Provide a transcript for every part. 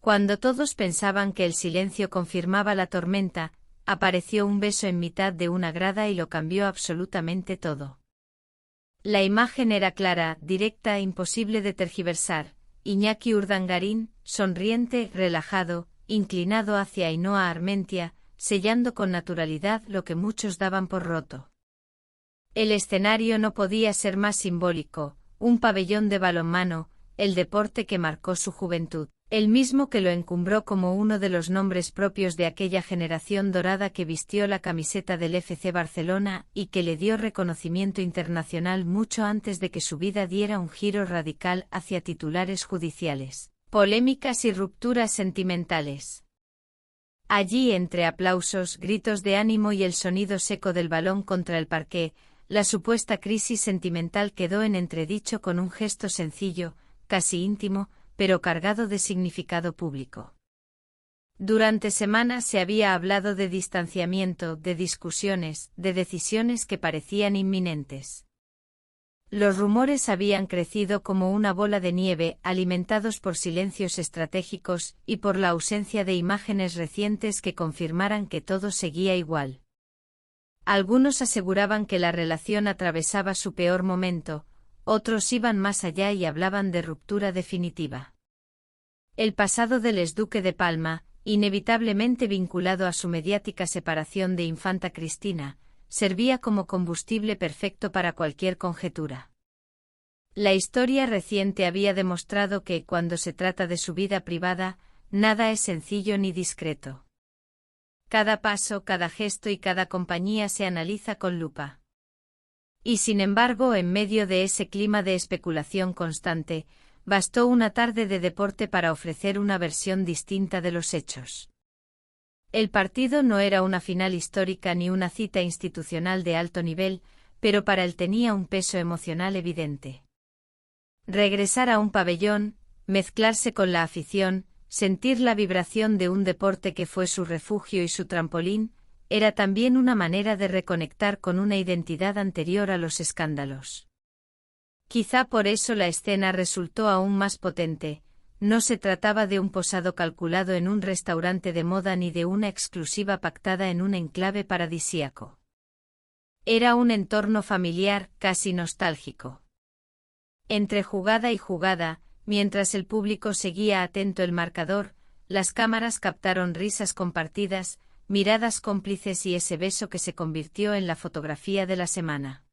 Cuando todos pensaban que el silencio confirmaba la tormenta, apareció un beso en mitad de una grada y lo cambió absolutamente todo. La imagen era clara, directa e imposible de tergiversar. Iñaki Urdangarín, sonriente, relajado, inclinado hacia Ainhoa Armentia, sellando con naturalidad lo que muchos daban por roto. El escenario no podía ser más simbólico, un pabellón de balonmano, el deporte que marcó su juventud, el mismo que lo encumbró como uno de los nombres propios de aquella generación dorada que vistió la camiseta del FC Barcelona y que le dio reconocimiento internacional mucho antes de que su vida diera un giro radical hacia titulares judiciales, polémicas y rupturas sentimentales. Allí, entre aplausos, gritos de ánimo y el sonido seco del balón contra el parqué, la supuesta crisis sentimental quedó en entredicho con un gesto sencillo, casi íntimo, pero cargado de significado público. Durante semanas se había hablado de distanciamiento, de discusiones, de decisiones que parecían inminentes. Los rumores habían crecido como una bola de nieve, alimentados por silencios estratégicos y por la ausencia de imágenes recientes que confirmaran que todo seguía igual. Algunos aseguraban que la relación atravesaba su peor momento, otros iban más allá y hablaban de ruptura definitiva. El pasado del exduque de Palma, inevitablemente vinculado a su mediática separación de Infanta Cristina, servía como combustible perfecto para cualquier conjetura. La historia reciente había demostrado que, cuando se trata de su vida privada, nada es sencillo ni discreto. Cada paso, cada gesto y cada compañía se analiza con lupa. Y sin embargo, en medio de ese clima de especulación constante, bastó una tarde de deporte para ofrecer una versión distinta de los hechos. El partido no era una final histórica ni una cita institucional de alto nivel, pero para él tenía un peso emocional evidente. Regresar a un pabellón, mezclarse con la afición, sentir la vibración de un deporte que fue su refugio y su trampolín, era también una manera de reconectar con una identidad anterior a los escándalos. Quizá por eso la escena resultó aún más potente. No se trataba de un posado calculado en un restaurante de moda ni de una exclusiva pactada en un enclave paradisíaco. Era un entorno familiar, casi nostálgico. Entre jugada y jugada, mientras el público seguía atento el marcador, las cámaras captaron risas compartidas, miradas cómplices y ese beso que se convirtió en la fotografía de la semana.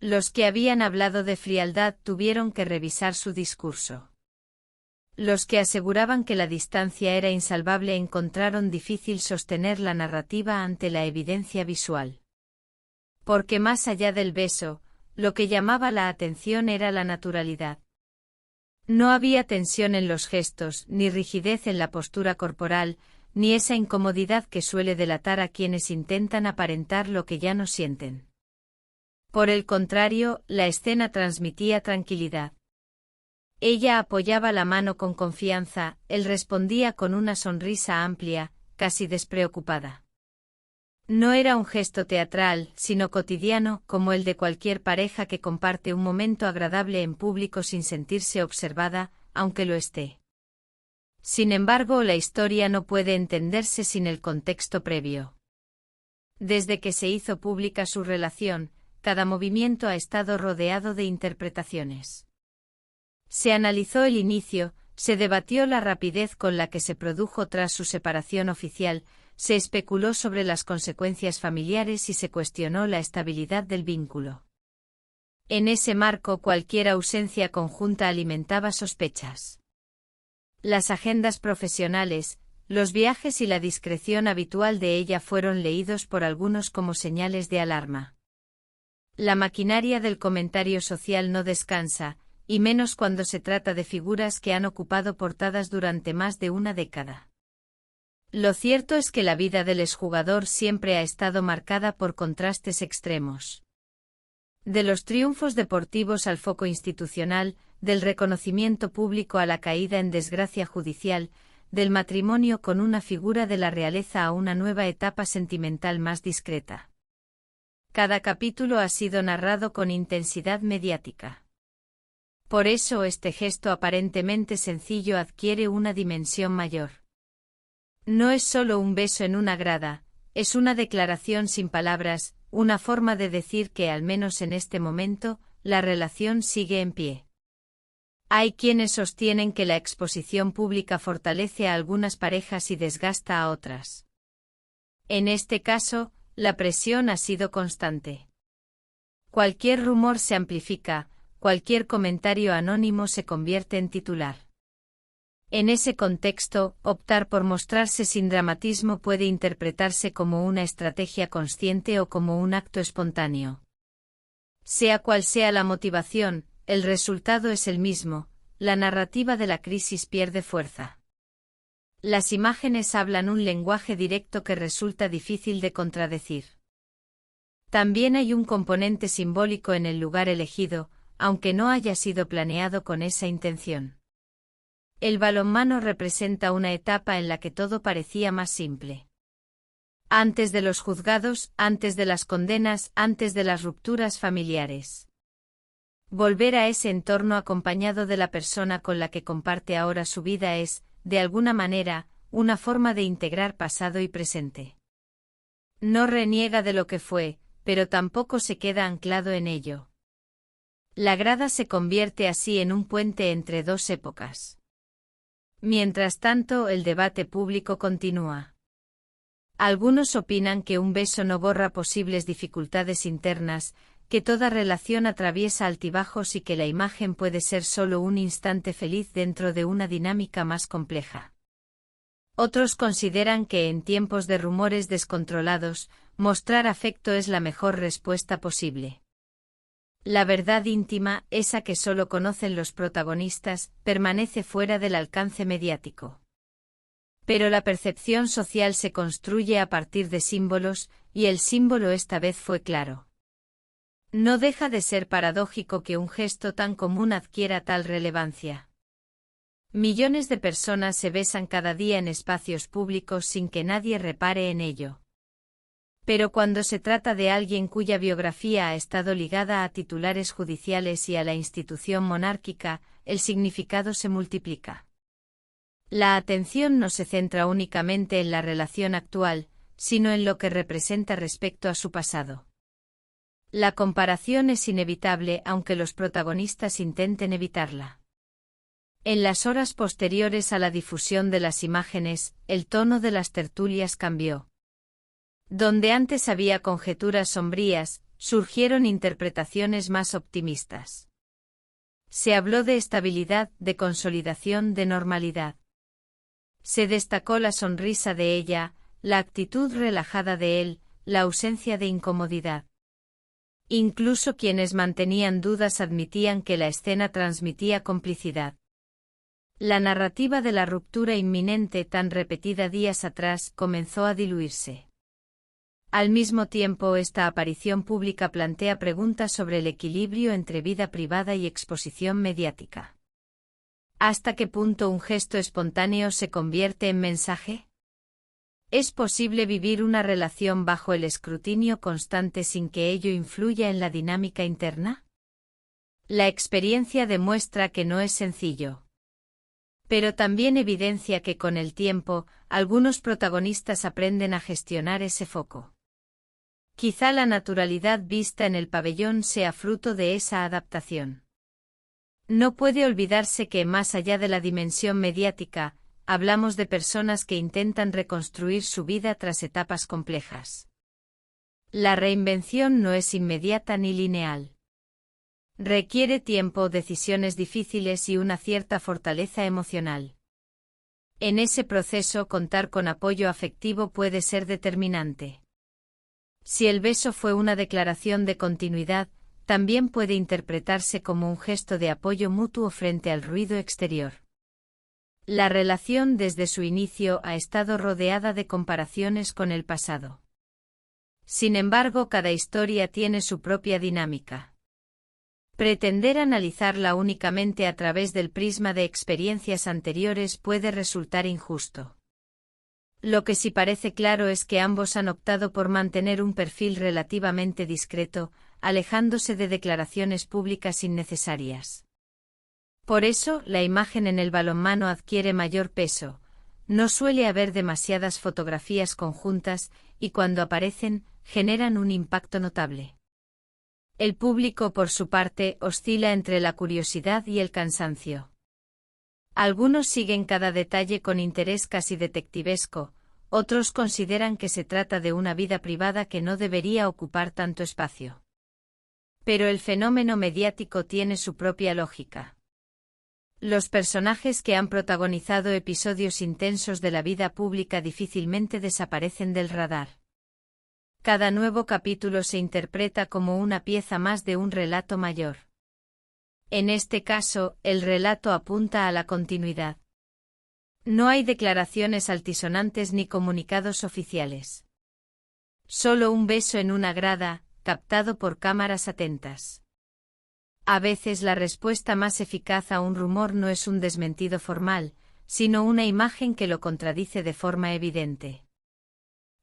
Los que habían hablado de frialdad tuvieron que revisar su discurso. Los que aseguraban que la distancia era insalvable encontraron difícil sostener la narrativa ante la evidencia visual. Porque más allá del beso, lo que llamaba la atención era la naturalidad. No había tensión en los gestos, ni rigidez en la postura corporal, ni esa incomodidad que suele delatar a quienes intentan aparentar lo que ya no sienten. Por el contrario, la escena transmitía tranquilidad. Ella apoyaba la mano con confianza, él respondía con una sonrisa amplia, casi despreocupada. No era un gesto teatral, sino cotidiano, como el de cualquier pareja que comparte un momento agradable en público sin sentirse observada, aunque lo esté. Sin embargo, la historia no puede entenderse sin el contexto previo. Desde que se hizo pública su relación, cada movimiento ha estado rodeado de interpretaciones. Se analizó el inicio, se debatió la rapidez con la que se produjo tras su separación oficial, se especuló sobre las consecuencias familiares y se cuestionó la estabilidad del vínculo. En ese marco, cualquier ausencia conjunta alimentaba sospechas. Las agendas profesionales, los viajes y la discreción habitual de ella fueron leídos por algunos como señales de alarma. La maquinaria del comentario social no descansa, y menos cuando se trata de figuras que han ocupado portadas durante más de una década. Lo cierto es que la vida del exjugador siempre ha estado marcada por contrastes extremos. De los triunfos deportivos al foco institucional, del reconocimiento público a la caída en desgracia judicial, del matrimonio con una figura de la realeza a una nueva etapa sentimental más discreta. Cada capítulo ha sido narrado con intensidad mediática. Por eso este gesto aparentemente sencillo adquiere una dimensión mayor. No es solo un beso en una grada, es una declaración sin palabras, una forma de decir que al menos en este momento, la relación sigue en pie. Hay quienes sostienen que la exposición pública fortalece a algunas parejas y desgasta a otras. En este caso, la presión ha sido constante. Cualquier rumor se amplifica, cualquier comentario anónimo se convierte en titular. En ese contexto, optar por mostrarse sin dramatismo puede interpretarse como una estrategia consciente o como un acto espontáneo. Sea cual sea la motivación, el resultado es el mismo, la narrativa de la crisis pierde fuerza. Las imágenes hablan un lenguaje directo que resulta difícil de contradecir. También hay un componente simbólico en el lugar elegido, aunque no haya sido planeado con esa intención. El balonmano representa una etapa en la que todo parecía más simple. Antes de los juzgados, antes de las condenas, antes de las rupturas familiares. Volver a ese entorno acompañado de la persona con la que comparte ahora su vida es, de alguna manera, una forma de integrar pasado y presente. No reniega de lo que fue, pero tampoco se queda anclado en ello. La grada se convierte así en un puente entre dos épocas. Mientras tanto, el debate público continúa. Algunos opinan que un beso no borra posibles dificultades internas, que toda relación atraviesa altibajos y que la imagen puede ser solo un instante feliz dentro de una dinámica más compleja. Otros consideran que en tiempos de rumores descontrolados, mostrar afecto es la mejor respuesta posible. La verdad íntima, esa que solo conocen los protagonistas, permanece fuera del alcance mediático. Pero la percepción social se construye a partir de símbolos, y el símbolo esta vez fue claro. No deja de ser paradójico que un gesto tan común adquiera tal relevancia. Millones de personas se besan cada día en espacios públicos sin que nadie repare en ello. Pero cuando se trata de alguien cuya biografía ha estado ligada a titulares judiciales y a la institución monárquica, el significado se multiplica. La atención no se centra únicamente en la relación actual, sino en lo que representa respecto a su pasado. La comparación es inevitable aunque los protagonistas intenten evitarla. En las horas posteriores a la difusión de las imágenes, el tono de las tertulias cambió. Donde antes había conjeturas sombrías, surgieron interpretaciones más optimistas. Se habló de estabilidad, de consolidación, de normalidad. Se destacó la sonrisa de ella, la actitud relajada de él, la ausencia de incomodidad. Incluso quienes mantenían dudas admitían que la escena transmitía complicidad. La narrativa de la ruptura inminente tan repetida días atrás comenzó a diluirse. Al mismo tiempo, esta aparición pública plantea preguntas sobre el equilibrio entre vida privada y exposición mediática. ¿Hasta qué punto un gesto espontáneo se convierte en mensaje? ¿Es posible vivir una relación bajo el escrutinio constante sin que ello influya en la dinámica interna? La experiencia demuestra que no es sencillo. Pero también evidencia que con el tiempo, algunos protagonistas aprenden a gestionar ese foco. Quizá la naturalidad vista en el pabellón sea fruto de esa adaptación. No puede olvidarse que, más allá de la dimensión mediática, hablamos de personas que intentan reconstruir su vida tras etapas complejas. La reinvención no es inmediata ni lineal. Requiere tiempo, decisiones difíciles y una cierta fortaleza emocional. En ese proceso, contar con apoyo afectivo puede ser determinante. Si el beso fue una declaración de continuidad, también puede interpretarse como un gesto de apoyo mutuo frente al ruido exterior. La relación desde su inicio ha estado rodeada de comparaciones con el pasado. Sin embargo, cada historia tiene su propia dinámica. Pretender analizarla únicamente a través del prisma de experiencias anteriores puede resultar injusto. Lo que sí parece claro es que ambos han optado por mantener un perfil relativamente discreto, alejándose de declaraciones públicas innecesarias. Por eso, la imagen en el balonmano adquiere mayor peso. No suele haber demasiadas fotografías conjuntas, y cuando aparecen, generan un impacto notable. El público, por su parte, oscila entre la curiosidad y el cansancio. Algunos siguen cada detalle con interés casi detectivesco, otros consideran que se trata de una vida privada que no debería ocupar tanto espacio. Pero el fenómeno mediático tiene su propia lógica. Los personajes que han protagonizado episodios intensos de la vida pública difícilmente desaparecen del radar. Cada nuevo capítulo se interpreta como una pieza más de un relato mayor. En este caso, el relato apunta a la continuidad. No hay declaraciones altisonantes ni comunicados oficiales. Solo un beso en una grada, captado por cámaras atentas. A veces la respuesta más eficaz a un rumor no es un desmentido formal, sino una imagen que lo contradice de forma evidente.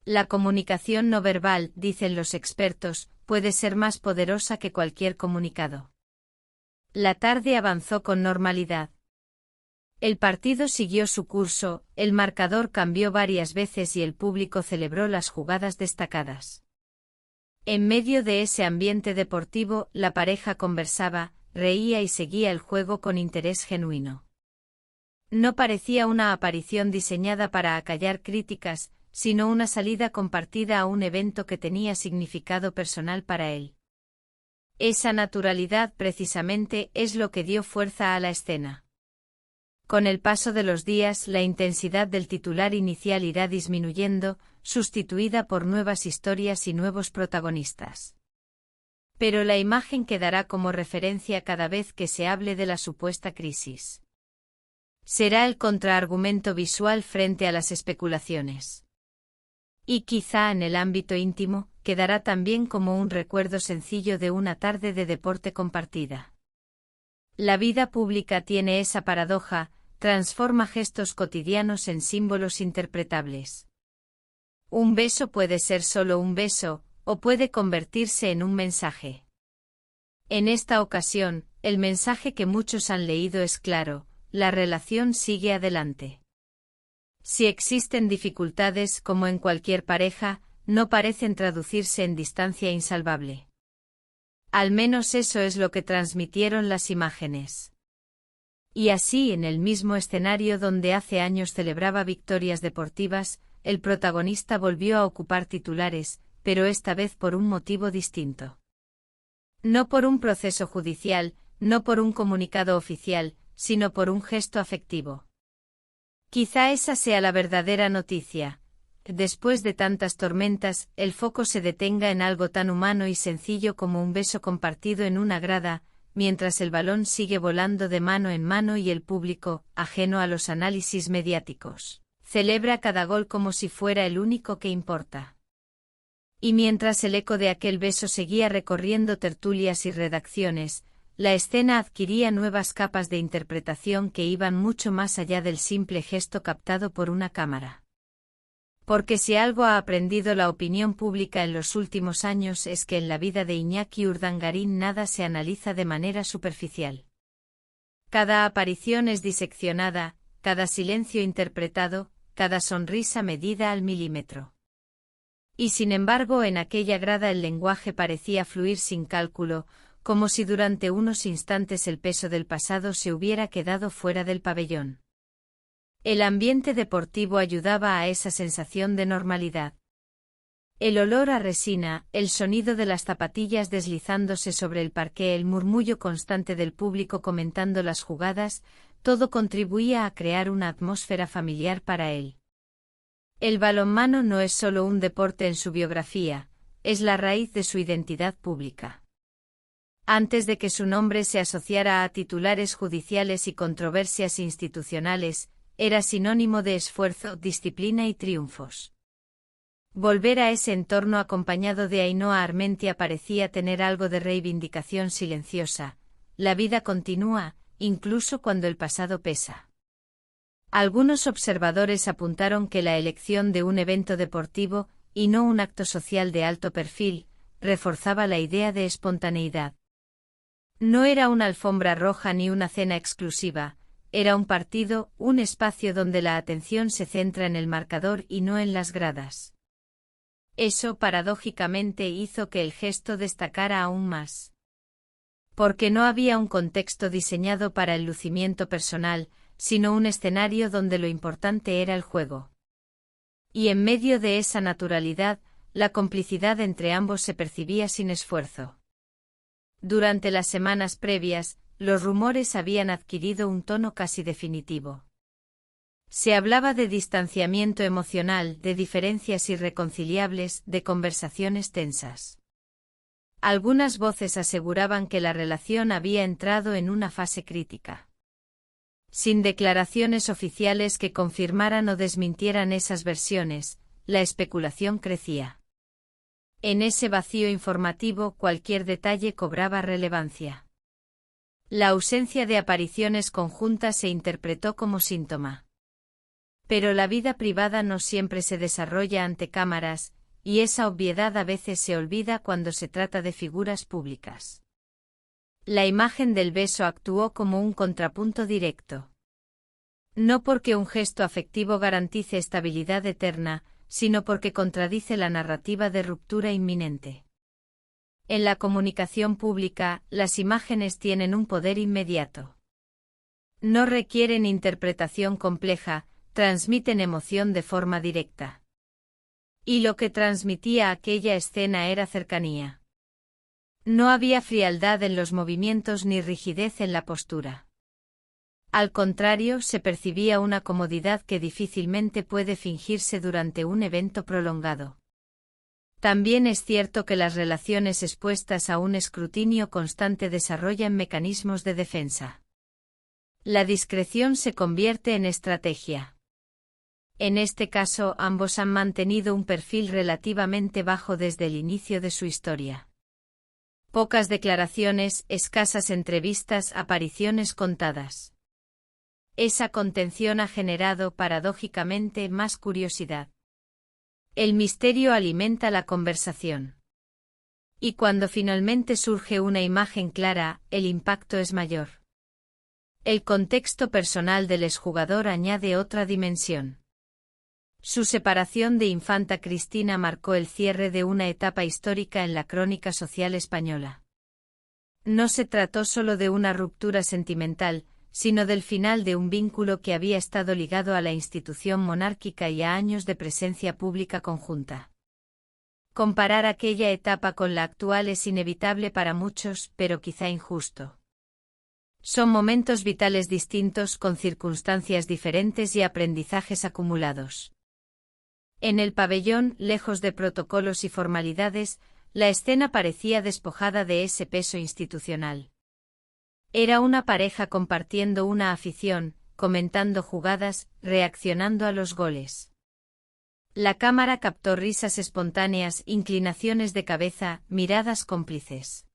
La comunicación no verbal, dicen los expertos, puede ser más poderosa que cualquier comunicado. La tarde avanzó con normalidad. El partido siguió su curso, el marcador cambió varias veces y el público celebró las jugadas destacadas. En medio de ese ambiente deportivo, la pareja conversaba, reía y seguía el juego con interés genuino. No parecía una aparición diseñada para acallar críticas, sino una salida compartida a un evento que tenía significado personal para él. Esa naturalidad precisamente es lo que dio fuerza a la escena. Con el paso de los días, la intensidad del titular inicial irá disminuyendo, sustituida por nuevas historias y nuevos protagonistas. Pero la imagen quedará como referencia cada vez que se hable de la supuesta crisis. Será el contraargumento visual frente a las especulaciones. Y quizá en el ámbito íntimo, quedará también como un recuerdo sencillo de una tarde de deporte compartida. La vida pública tiene esa paradoja, transforma gestos cotidianos en símbolos interpretables. Un beso puede ser solo un beso, o puede convertirse en un mensaje. En esta ocasión, el mensaje que muchos han leído es claro: la relación sigue adelante. Si existen dificultades, como en cualquier pareja, no parecen traducirse en distancia insalvable. Al menos eso es lo que transmitieron las imágenes. Y así, en el mismo escenario donde hace años celebraba victorias deportivas, el protagonista volvió a ocupar titulares, pero esta vez por un motivo distinto. No por un proceso judicial, no por un comunicado oficial, sino por un gesto afectivo. Quizá esa sea la verdadera noticia. Después de tantas tormentas, el foco se detenga en algo tan humano y sencillo como un beso compartido en una grada, mientras el balón sigue volando de mano en mano y el público, ajeno a los análisis mediáticos, celebra cada gol como si fuera el único que importa. Y mientras el eco de aquel beso seguía recorriendo tertulias y redacciones, la escena adquiría nuevas capas de interpretación que iban mucho más allá del simple gesto captado por una cámara. Porque si algo ha aprendido la opinión pública en los últimos años es que en la vida de Iñaki Urdangarín nada se analiza de manera superficial. Cada aparición es diseccionada, cada silencio interpretado, cada sonrisa medida al milímetro. Y sin embargo, en aquella grada el lenguaje parecía fluir sin cálculo, como si durante unos instantes el peso del pasado se hubiera quedado fuera del pabellón. El ambiente deportivo ayudaba a esa sensación de normalidad. El olor a resina, el sonido de las zapatillas deslizándose sobre el parqué, el murmullo constante del público comentando las jugadas, todo contribuía a crear una atmósfera familiar para él. El balonmano no es solo un deporte en su biografía, es la raíz de su identidad pública. Antes de que su nombre se asociara a titulares judiciales y controversias institucionales, era sinónimo de esfuerzo, disciplina y triunfos. Volver a ese entorno acompañado de Ainhoa Armentia parecía tener algo de reivindicación silenciosa. La vida continúa, incluso cuando el pasado pesa. Algunos observadores apuntaron que la elección de un evento deportivo, y no un acto social de alto perfil, reforzaba la idea de espontaneidad. No era una alfombra roja ni una cena exclusiva, era un partido, un espacio donde la atención se centra en el marcador y no en las gradas. Eso paradójicamente hizo que el gesto destacara aún más. Porque no había un contexto diseñado para el lucimiento personal, sino un escenario donde lo importante era el juego. Y en medio de esa naturalidad, la complicidad entre ambos se percibía sin esfuerzo. Durante las semanas previas, los rumores habían adquirido un tono casi definitivo. Se hablaba de distanciamiento emocional, de diferencias irreconciliables, de conversaciones tensas. Algunas voces aseguraban que la relación había entrado en una fase crítica. Sin declaraciones oficiales que confirmaran o desmintieran esas versiones, la especulación crecía. En ese vacío informativo cualquier detalle cobraba relevancia. La ausencia de apariciones conjuntas se interpretó como síntoma. Pero la vida privada no siempre se desarrolla ante cámaras, y esa obviedad a veces se olvida cuando se trata de figuras públicas. La imagen del beso actuó como un contrapunto directo. No porque un gesto afectivo garantice estabilidad eterna, sino porque contradice la narrativa de ruptura inminente. En la comunicación pública, las imágenes tienen un poder inmediato. No requieren interpretación compleja, transmiten emoción de forma directa. Y lo que transmitía aquella escena era cercanía. No había frialdad en los movimientos ni rigidez en la postura. Al contrario, se percibía una comodidad que difícilmente puede fingirse durante un evento prolongado. También es cierto que las relaciones expuestas a un escrutinio constante desarrollan mecanismos de defensa. La discreción se convierte en estrategia. En este caso, ambos han mantenido un perfil relativamente bajo desde el inicio de su historia. Pocas declaraciones, escasas entrevistas, apariciones contadas. Esa contención ha generado paradójicamente más curiosidad. El misterio alimenta la conversación. Y cuando finalmente surge una imagen clara, el impacto es mayor. El contexto personal del exjugador añade otra dimensión. Su separación de Infanta Cristina marcó el cierre de una etapa histórica en la crónica social española. No se trató solo de una ruptura sentimental, sino del final de un vínculo que había estado ligado a la institución monárquica y a años de presencia pública conjunta. Comparar aquella etapa con la actual es inevitable para muchos, pero quizá injusto. Son momentos vitales distintos con circunstancias diferentes y aprendizajes acumulados. En el pabellón, lejos de protocolos y formalidades, la escena parecía despojada de ese peso institucional. Era una pareja compartiendo una afición, comentando jugadas, reaccionando a los goles. La cámara captó risas espontáneas, inclinaciones de cabeza, miradas cómplices.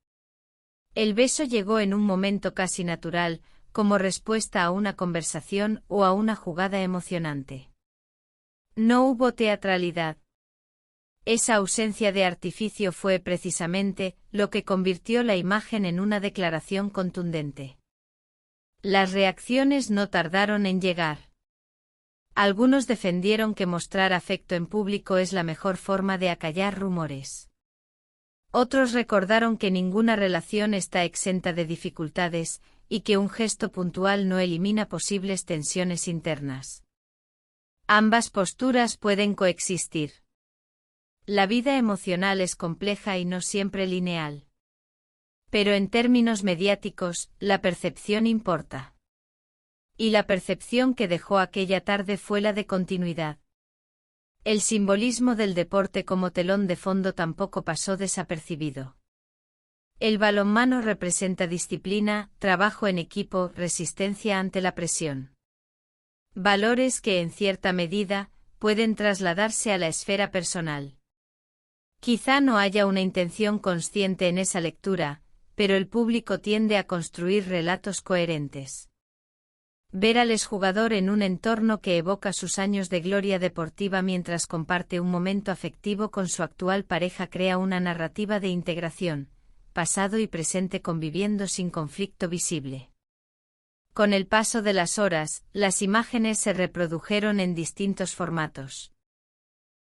El beso llegó en un momento casi natural, como respuesta a una conversación o a una jugada emocionante. No hubo teatralidad. Esa ausencia de artificio fue precisamente lo que convirtió la imagen en una declaración contundente. Las reacciones no tardaron en llegar. Algunos defendieron que mostrar afecto en público es la mejor forma de acallar rumores. Otros recordaron que ninguna relación está exenta de dificultades, y que un gesto puntual no elimina posibles tensiones internas. Ambas posturas pueden coexistir. La vida emocional es compleja y no siempre lineal. Pero en términos mediáticos, la percepción importa. Y la percepción que dejó aquella tarde fue la de continuidad. El simbolismo del deporte como telón de fondo tampoco pasó desapercibido. El balonmano representa disciplina, trabajo en equipo, resistencia ante la presión. Valores que en cierta medida pueden trasladarse a la esfera personal. Quizá no haya una intención consciente en esa lectura, pero el público tiende a construir relatos coherentes. Ver al exjugador en un entorno que evoca sus años de gloria deportiva mientras comparte un momento afectivo con su actual pareja crea una narrativa de integración, pasado y presente conviviendo sin conflicto visible. Con el paso de las horas, las imágenes se reprodujeron en distintos formatos.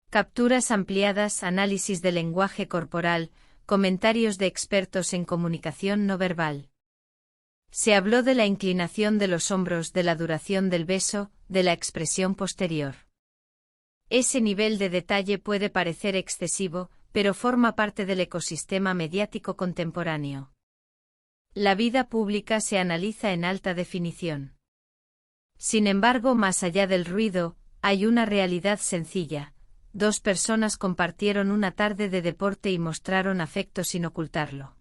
Capturas ampliadas, análisis del lenguaje corporal, comentarios de expertos en comunicación no verbal. Se habló de la inclinación de los hombros, de la duración del beso, de la expresión posterior. Ese nivel de detalle puede parecer excesivo, pero forma parte del ecosistema mediático contemporáneo. La vida pública se analiza en alta definición. Sin embargo, más allá del ruido, hay una realidad sencilla. Dos personas compartieron una tarde de deporte y mostraron afecto sin ocultarlo.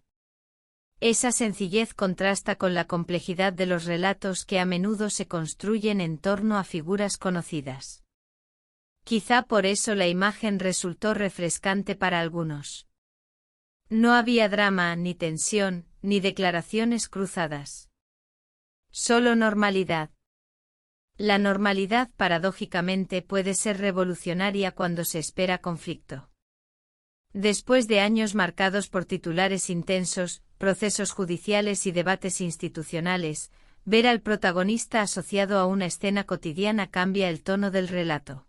Esa sencillez contrasta con la complejidad de los relatos que a menudo se construyen en torno a figuras conocidas. Quizá por eso la imagen resultó refrescante para algunos. No había drama, ni tensión, ni declaraciones cruzadas. Solo normalidad. La normalidad, paradójicamente, puede ser revolucionaria cuando se espera conflicto. Después de años marcados por titulares intensos, procesos judiciales y debates institucionales, ver al protagonista asociado a una escena cotidiana cambia el tono del relato.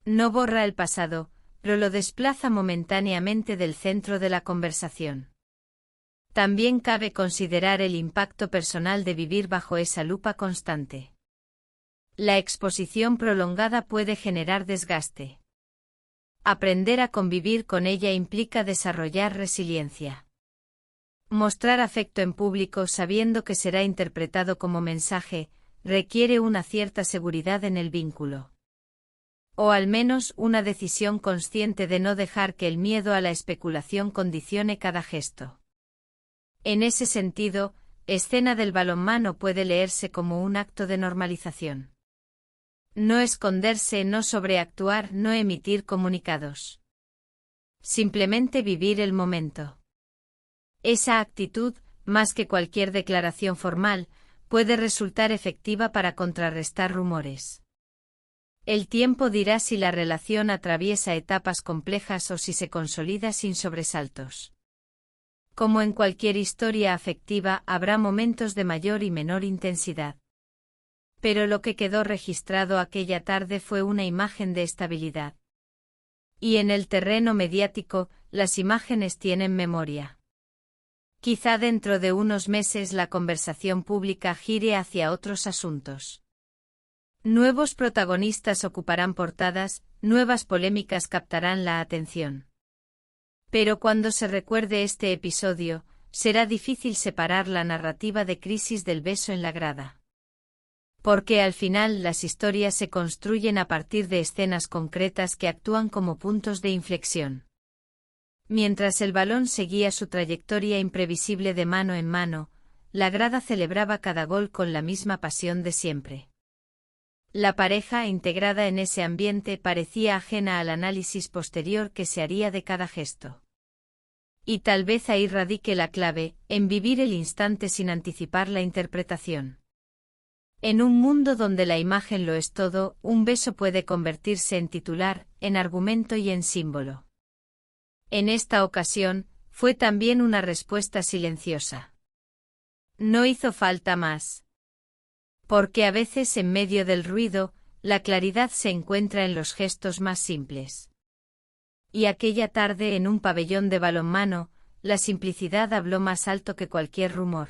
No borra el pasado, pero lo desplaza momentáneamente del centro de la conversación. También cabe considerar el impacto personal de vivir bajo esa lupa constante. La exposición prolongada puede generar desgaste. Aprender a convivir con ella implica desarrollar resiliencia. Mostrar afecto en público sabiendo que será interpretado como mensaje, requiere una cierta seguridad en el vínculo. O al menos una decisión consciente de no dejar que el miedo a la especulación condicione cada gesto. En ese sentido, escena del balonmano puede leerse como un acto de normalización. No esconderse, no sobreactuar, no emitir comunicados. Simplemente vivir el momento. Esa actitud, más que cualquier declaración formal, puede resultar efectiva para contrarrestar rumores. El tiempo dirá si la relación atraviesa etapas complejas o si se consolida sin sobresaltos. Como en cualquier historia afectiva, habrá momentos de mayor y menor intensidad. Pero lo que quedó registrado aquella tarde fue una imagen de estabilidad. Y en el terreno mediático, las imágenes tienen memoria. Quizá dentro de unos meses la conversación pública gire hacia otros asuntos. Nuevos protagonistas ocuparán portadas, nuevas polémicas captarán la atención. Pero cuando se recuerde este episodio, será difícil separar la narrativa de Crisis del beso en la grada. Porque al final las historias se construyen a partir de escenas concretas que actúan como puntos de inflexión. Mientras el balón seguía su trayectoria imprevisible de mano en mano, la grada celebraba cada gol con la misma pasión de siempre. La pareja, integrada en ese ambiente, parecía ajena al análisis posterior que se haría de cada gesto. Y tal vez ahí radique la clave, en vivir el instante sin anticipar la interpretación. En un mundo donde la imagen lo es todo, un beso puede convertirse en titular, en argumento y en símbolo. En esta ocasión, fue también una respuesta silenciosa. No hizo falta más. Porque a veces en medio del ruido, la claridad se encuentra en los gestos más simples. Y aquella tarde en un pabellón de balonmano, la simplicidad habló más alto que cualquier rumor.